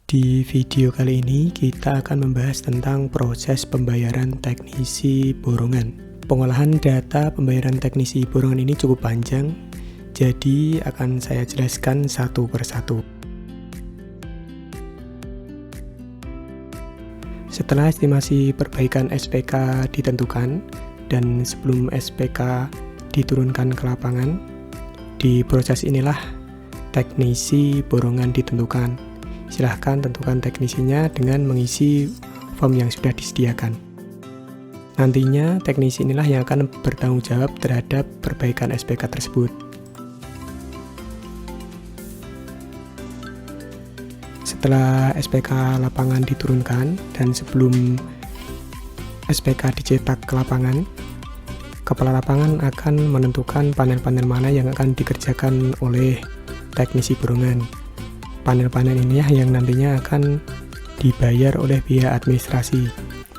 Di video kali ini kita akan membahas tentang proses pembayaran teknisi borongan. Pengolahan data pembayaran teknisi borongan ini cukup panjang, jadi akan saya jelaskan satu persatu. Setelah estimasi perbaikan SPK ditentukan dan sebelum SPK diturunkan ke lapangan, di proses inilah teknisi borongan ditentukan. Silahkan tentukan teknisinya dengan mengisi form yang sudah disediakan. Nantinya teknisi inilah yang akan bertanggung jawab terhadap perbaikan SPK tersebut. Setelah SPK lapangan diturunkan dan sebelum SPK dicetak ke lapangan, kepala lapangan akan menentukan panel-panel mana yang akan dikerjakan oleh teknisi borongan. Panel-panel ini yang nantinya akan dibayar oleh pihak administrasi.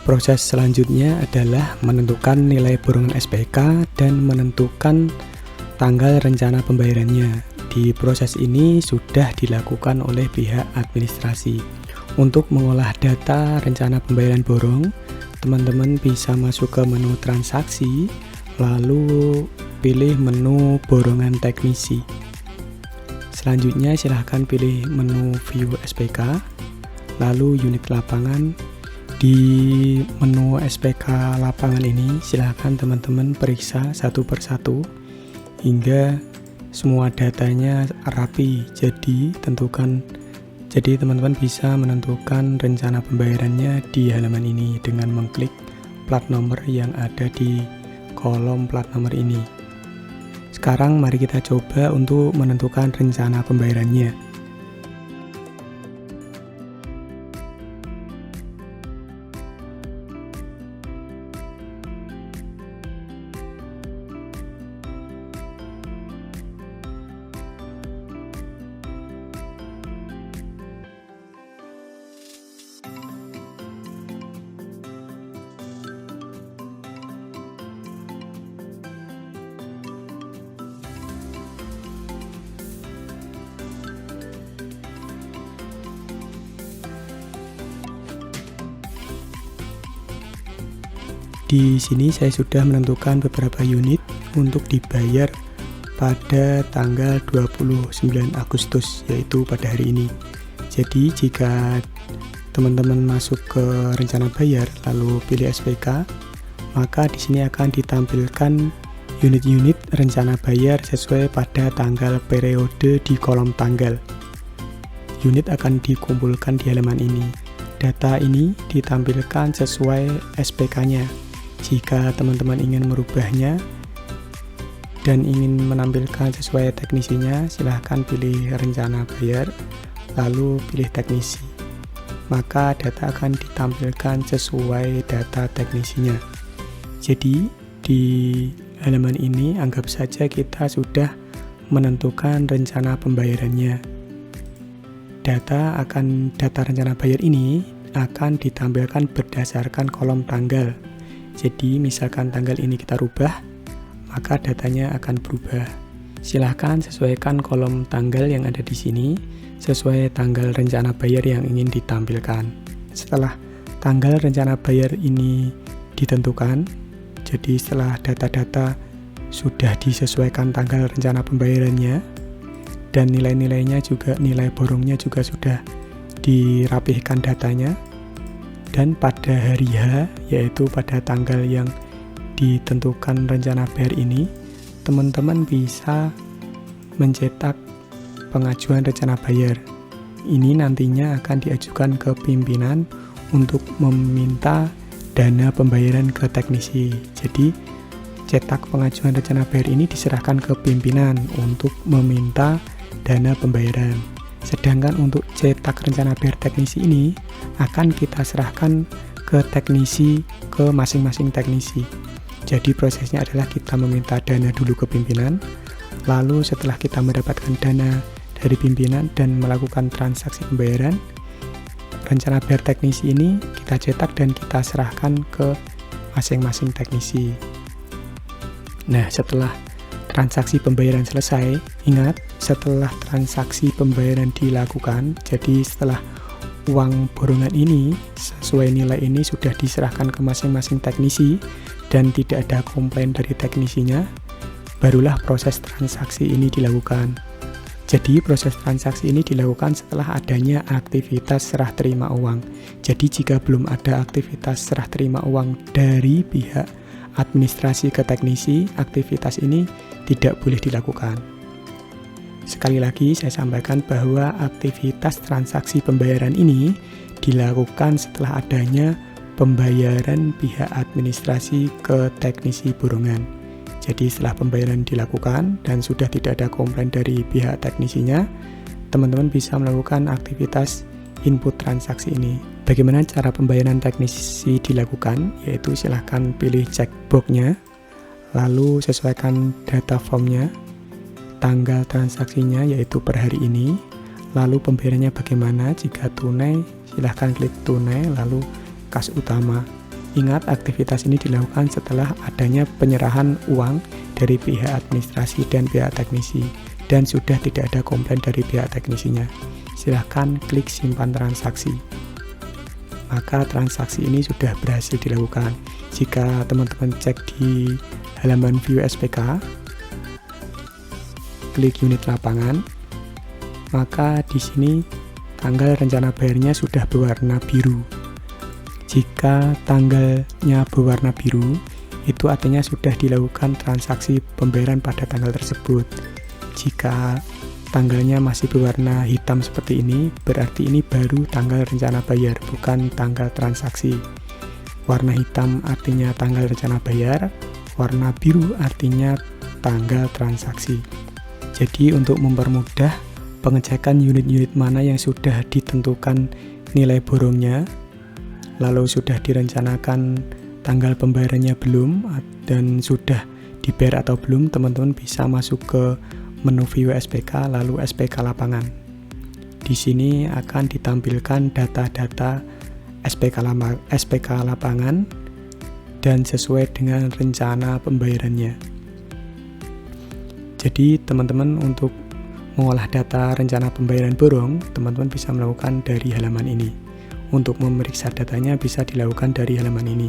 Proses selanjutnya adalah menentukan nilai borongan SPK dan menentukan tanggal rencana pembayarannya. Di proses ini sudah dilakukan oleh pihak administrasi. Untuk mengolah data rencana pembayaran borong, teman-teman bisa masuk ke menu transaksi, lalu pilih menu borongan teknisi. Selanjutnya silahkan pilih menu view SPK, lalu unit lapangan. Di menu SPK lapangan ini silahkan teman-teman periksa satu persatu hingga semua datanya rapi. Jadi teman-teman bisa menentukan rencana pembayarannya di halaman ini dengan mengklik plat nomor yang ada di kolom plat nomor ini. Sekarang mari kita coba untuk menentukan rencana pembayarannya. Di sini saya sudah menentukan beberapa unit untuk dibayar pada tanggal 29 Agustus, yaitu pada hari ini. Jadi jika teman-teman masuk ke rencana bayar lalu pilih SPK, maka di sini akan ditampilkan unit-unit rencana bayar sesuai pada tanggal periode di kolom tanggal. Unit akan dikumpulkan di halaman ini. Data ini ditampilkan sesuai SPK-nya. Jika teman-teman ingin merubahnya dan ingin menampilkan sesuai teknisinya, silahkan pilih rencana bayar, lalu pilih teknisi. Maka data akan ditampilkan sesuai data teknisinya. Jadi, di halaman ini anggap saja kita sudah menentukan rencana pembayarannya. Data rencana bayar ini akan ditampilkan berdasarkan kolom tanggal. Jadi misalkan tanggal ini kita rubah, maka datanya akan berubah. Silahkan sesuaikan kolom tanggal yang ada di sini sesuai tanggal rencana bayar yang ingin ditampilkan. Setelah tanggal rencana bayar ini ditentukan, jadi setelah data-data sudah disesuaikan tanggal rencana pembayarannya dan nilai-nilainya juga, nilai borongnya juga sudah dirapihkan datanya, dan pada hari H, yaitu pada tanggal yang ditentukan rencana bayar ini, teman-teman bisa mencetak pengajuan rencana bayar. Ini nantinya akan diajukan ke pimpinan untuk meminta dana pembayaran ke teknisi. Jadi, cetak pengajuan rencana bayar ini diserahkan ke pimpinan untuk meminta dana pembayaran. Sedangkan untuk cetak rencana bayar teknisi ini akan kita serahkan ke teknisi, ke masing-masing teknisi. Jadi prosesnya adalah kita meminta dana dulu ke pimpinan, lalu setelah kita mendapatkan dana dari pimpinan dan melakukan transaksi pembayaran, rencana bayar teknisi ini kita cetak dan kita serahkan ke masing-masing teknisi. Nah, setelah transaksi pembayaran selesai, ingat setelah transaksi pembayaran dilakukan, jadi setelah uang borongan ini sesuai nilai ini sudah diserahkan ke masing-masing teknisi dan tidak ada komplain dari teknisinya, barulah proses transaksi ini dilakukan. Jadi proses transaksi ini dilakukan setelah adanya aktivitas serah terima uang. Jadi jika belum ada aktivitas serah terima uang dari pihak administrasi ke teknisi, aktivitas ini tidak boleh dilakukan. Sekali lagi saya sampaikan bahwa aktivitas transaksi pembayaran ini dilakukan setelah adanya pembayaran pihak administrasi ke teknisi borongan. Jadi setelah pembayaran dilakukan dan sudah tidak ada komplain dari pihak teknisinya, teman-teman bisa melakukan aktivitas input transaksi ini. Bagaimana cara pembayaran teknisi dilakukan? Yaitu silahkan pilih checkbox-nya, lalu sesuaikan data formnya, tanggal transaksinya yaitu per hari ini, lalu pembayarannya bagaimana. Jika tunai, silahkan klik tunai, lalu kas utama. Ingat, aktivitas ini dilakukan setelah adanya penyerahan uang dari pihak administrasi dan pihak teknisi dan sudah tidak ada komplain dari pihak teknisinya. Silahkan klik simpan transaksi. Maka transaksi ini sudah berhasil dilakukan. Jika teman-teman cek di halaman view SPK, klik unit lapangan, maka di sini tanggal rencana bayarnya sudah berwarna biru. Jika tanggalnya berwarna biru, itu artinya sudah dilakukan transaksi pembayaran pada tanggal tersebut. Jika tanggalnya masih berwarna hitam seperti ini, berarti ini baru tanggal rencana bayar, bukan tanggal transaksi. Warna hitam artinya tanggal rencana bayar, warna biru artinya tanggal transaksi. Jadi untuk mempermudah pengecekan unit-unit mana yang sudah ditentukan nilai borongnya, lalu sudah direncanakan tanggal pembayarannya belum, dan sudah dibayar atau belum, teman-teman bisa masuk ke menu view SPK lalu SPK lapangan. Di sini akan ditampilkan data-data SPK lapangan dan sesuai dengan rencana pembayarannya. Jadi teman-teman untuk mengolah data rencana pembayaran borong, teman-teman bisa melakukan dari halaman ini. Untuk memeriksa datanya bisa dilakukan dari halaman ini.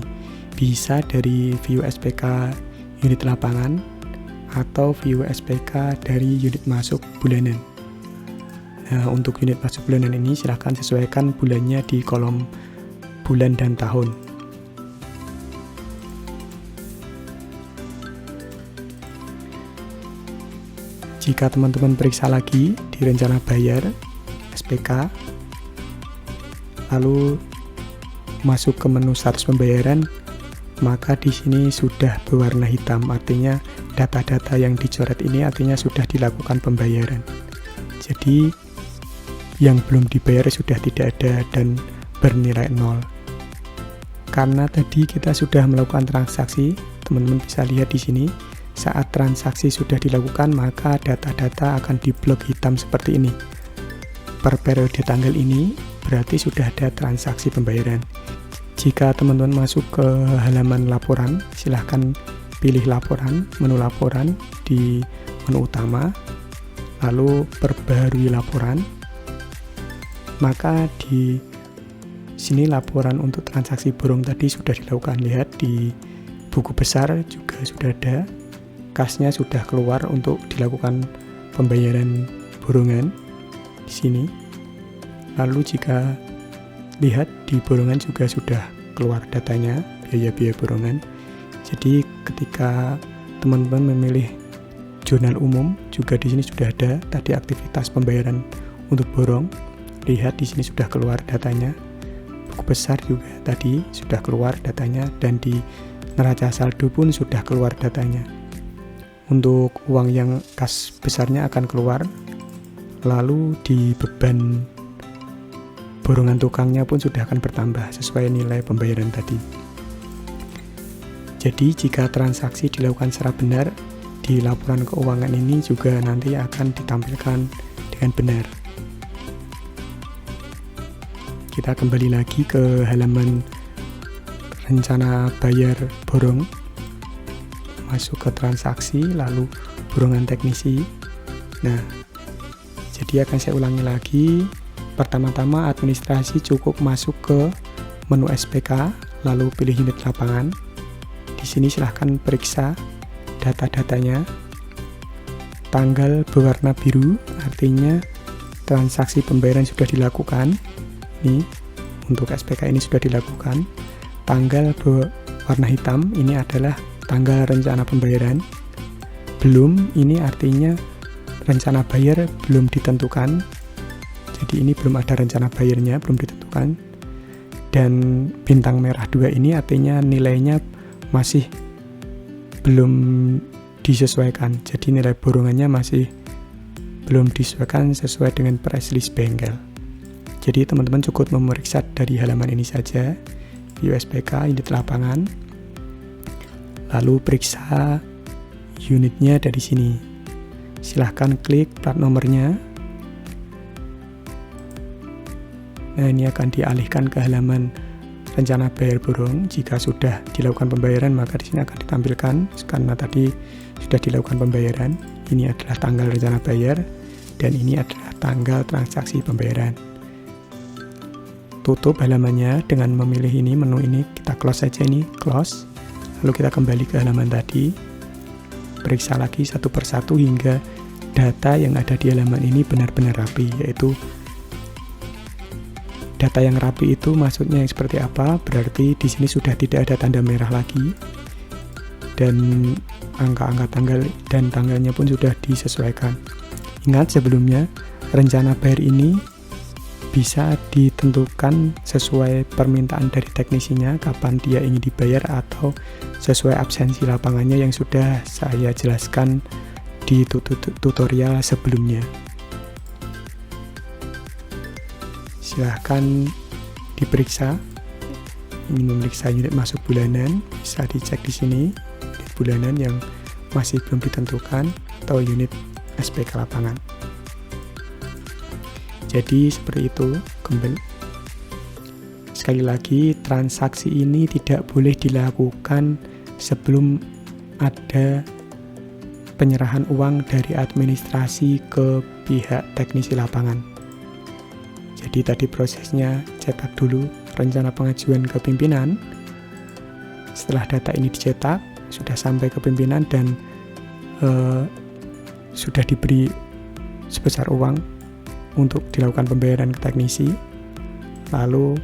Bisa dari view SPK unit lapangan atau view SPK dari unit masuk bulanan. Nah, untuk unit masuk bulanan ini silahkan sesuaikan bulannya di kolom bulan dan tahun. Jika teman-teman periksa lagi di rencana bayar SPK, lalu masuk ke menu status pembayaran, maka di sini sudah berwarna hitam, artinya data-data yang dicoret ini artinya sudah dilakukan pembayaran. Jadi yang belum dibayar sudah tidak ada dan bernilai 0. Karena tadi kita sudah melakukan transaksi, teman-teman bisa lihat di sini, saat transaksi sudah dilakukan maka data-data akan diblok hitam seperti ini. Per periode tanggal ini berarti sudah ada transaksi pembayaran. Jika teman-teman masuk ke halaman laporan, silahkan pilih laporan, menu laporan di menu utama, lalu perbaharui laporan. Maka di sini laporan untuk transaksi borong tadi sudah dilakukan. Lihat di buku besar juga sudah ada, kasnya sudah keluar untuk dilakukan pembayaran borongan di sini. Lalu jika lihat di borongan juga sudah keluar datanya, biaya-biaya borongan. Jadi ketika teman-teman memilih jurnal umum juga di sini sudah ada tadi aktivitas pembayaran untuk borong. Lihat di sini sudah keluar datanya. Buku besar juga tadi sudah keluar datanya dan di neraca saldo pun sudah keluar datanya. Untuk uang yang kas besarnya akan keluar, lalu di beban borongan tukangnya pun sudah akan bertambah sesuai nilai pembayaran tadi. Jadi jika transaksi dilakukan secara benar, di laporan keuangan ini juga nanti akan ditampilkan dengan benar. Kita kembali lagi ke halaman rencana bayar borong, masuk ke transaksi, lalu borongan teknisi. Nah, jadi akan saya ulangi lagi Pertama-tama administrasi cukup masuk ke menu SPK, lalu pilih unit lapangan. Di sini silahkan periksa data-datanya. Tanggal berwarna biru artinya transaksi pembayaran sudah dilakukan. Nih, untuk SPK ini sudah dilakukan. Tanggal berwarna hitam ini adalah tanggal rencana pembayaran. Belum, ini artinya rencana bayar belum ditentukan. Jadi ini belum ada rencana bayarnya, belum ditentukan. Dan bintang merah 2 ini artinya nilainya masih belum disesuaikan. Jadi nilai borongannya masih belum disesuaikan sesuai dengan price list bengkel. Jadi teman-teman cukup memeriksa dari halaman ini saja, view SPK, unit lapangan. Lalu periksa unitnya dari sini. Silahkan klik plat nomornya. Nah, ini akan dialihkan ke halaman rencana bayar borong. Jika sudah dilakukan pembayaran, maka di sini akan ditampilkan karena tadi sudah dilakukan pembayaran. Ini adalah tanggal rencana bayar dan ini adalah tanggal transaksi pembayaran. Tutup halamannya dengan memilih ini, menu ini kita close saja, ini close. Lalu kita kembali ke halaman tadi. Periksa lagi satu persatu hingga data yang ada di halaman ini benar-benar rapi, yaitu data yang rapi itu maksudnya yang seperti apa? Berarti di sini sudah tidak ada tanda merah lagi dan angka-angka tanggal dan tanggalnya pun sudah disesuaikan. Ingat sebelumnya rencana bayar ini bisa ditentukan sesuai permintaan dari teknisinya kapan dia ingin dibayar atau sesuai absensi lapangannya yang sudah saya jelaskan di tutorial sebelumnya. Silahkan diperiksa. Ini memeriksa unit masuk bulanan, bisa dicek di sini unit bulanan yang masih belum ditentukan atau unit SPK lapangan. Jadi seperti itu. Kembali sekali lagi, transaksi ini tidak boleh dilakukan sebelum ada penyerahan uang dari administrasi ke pihak teknisi lapangan. Jadi tadi prosesnya cetak dulu rencana pengajuan ke pimpinan. Setelah data ini dicetak, sudah sampai ke pimpinan dan sudah diberi sebesar uang untuk dilakukan pembayaran ke teknisi. Lalu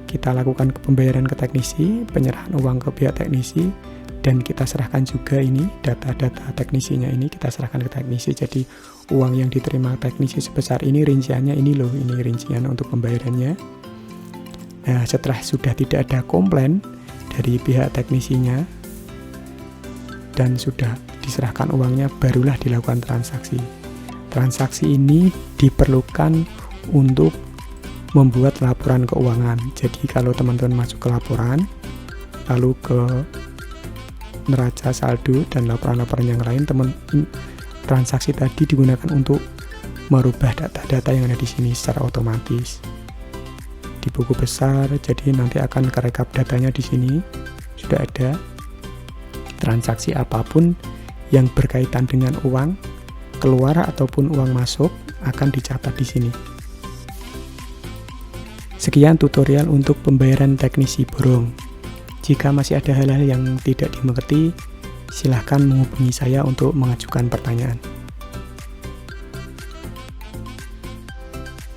kita lakukan pembayaran ke teknisi, penyerahan uang ke pihak teknisi, dan kita serahkan juga ini data-data teknisinya ini kita serahkan ke teknisi. Jadi uang yang diterima teknisi sebesar ini, rinciannya ini loh, ini rincian untuk pembayarannya. Nah, setelah sudah tidak ada komplain dari pihak teknisinya dan sudah diserahkan uangnya, barulah dilakukan transaksi. Transaksi ini diperlukan untuk membuat laporan keuangan. Jadi kalau teman-teman masuk ke laporan, lalu ke neraca saldo dan laporan-laporan yang lain, transaksi tadi digunakan untuk merubah data-data yang ada di sini secara otomatis di buku besar. Jadi nanti akan kerekap datanya di sini. Sudah ada transaksi apapun yang berkaitan dengan uang keluar ataupun uang masuk akan dicatat di sini. Sekian tutorial untuk pembayaran teknisi borong. Jika masih ada hal-hal yang tidak dimengerti, silahkan menghubungi saya untuk mengajukan pertanyaan.